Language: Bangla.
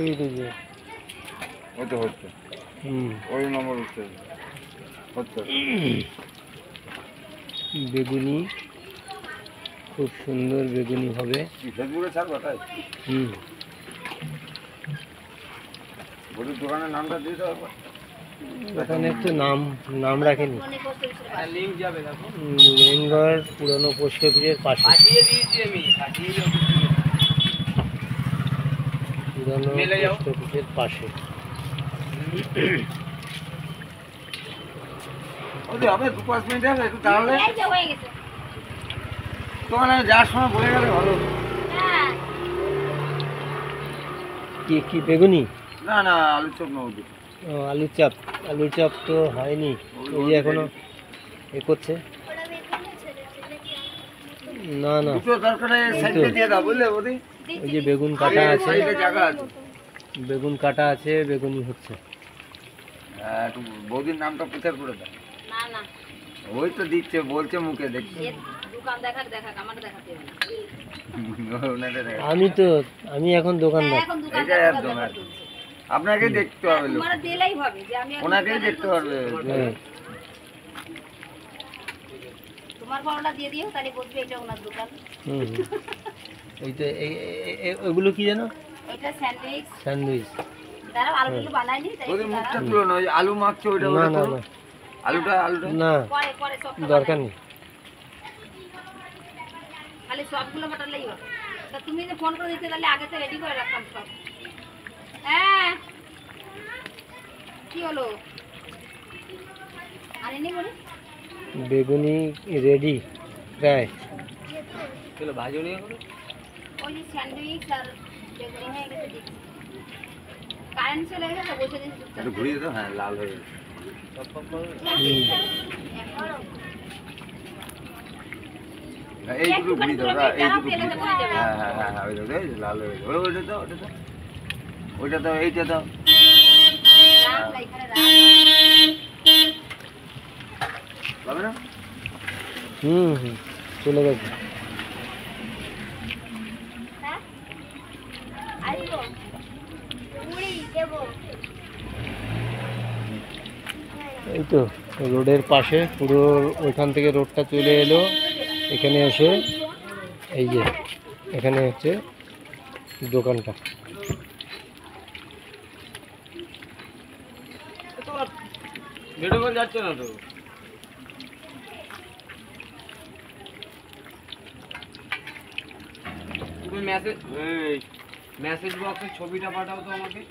থেকে দিয়েছে হতে হচ্ছে ওই নম্বর হচ্ছে বেগুনি খুব সুন্দর বেগুনি হবে। ফেসবুকে ছাড়বো তাই দোকানের নামটা দিয়ে দেবো। ওখানে একটু নাম রাখেনি। লেঙ্গর পুরনো পোস্ট অফিসের পাশে, পুরনো পোস্ট অফিসের পাশে। হবে 2-5 মিনিট হবে একটু তাহলে তোমার যাওয়ার সময় বলে গেলে ভালো। কি বেগুনি? না না আলুর চপ না ওদের। ও আলুর চপ তো হয়নি, ওই যে এখনো এ করছে। না না ওই যে বেগুন কাটা আছে, বেগুন কাটা আছে, বেগুনি হচ্ছে। বৌদির নামটা প্রচার করে দাও। ওই তো দিচ্ছে বলছে মুখে দেখছি। আমি এখন দোকানদার। আপনাকে দেখতে হবে, ওনাকেই দেখতে পারবে। ওইগুলো কি জানো? স্যান্ডউইচ। মুখটা তুলো না, আলু মাখছে ওইটা। না না না আলুটা না দরকার নেই। খালি সবগুলো মাটালেই হবে। তা তুমি যে ফোন করে দিতে তাহলে আগে তো রেডি করে রাখতাম সব। হ্যাঁ কি হলো আনিনি বলি? বেগুনি রেডি প্রায়। চলো ভাজি নিয়ে করো। ওই যে স্যান্ডউইচ আর বেগুনি হয়ে গেছে দিচ্ছি। কারেন্ট চলে গেছে বসে দিচ্ছি। একটু ঘুরিয়ে দাও। হ্যাঁ লাল হয়ে গেছে। এইটুকু ঘুরিয়ে দাও, এইটুকু ঘুরিয়ে দাও। হ্যাঁ হ্যাঁ হ্যাঁ হ্যাঁ ওই দাও, লাল হয়ে গেছে। ওইটা দাও, ওইটা দাও, এইটা দাও। হবে না? চলে গেছে। এই তো রোডের পাশে, পুরো ওইখান থেকে রোডটা চলে এলো এখানে এসে, এই যে এখানে হচ্ছে দোকানটা। যাচ্ছে না তো। তুমি মেসেজ বক্সে ছবিটা পাঠাও তো আমাকে।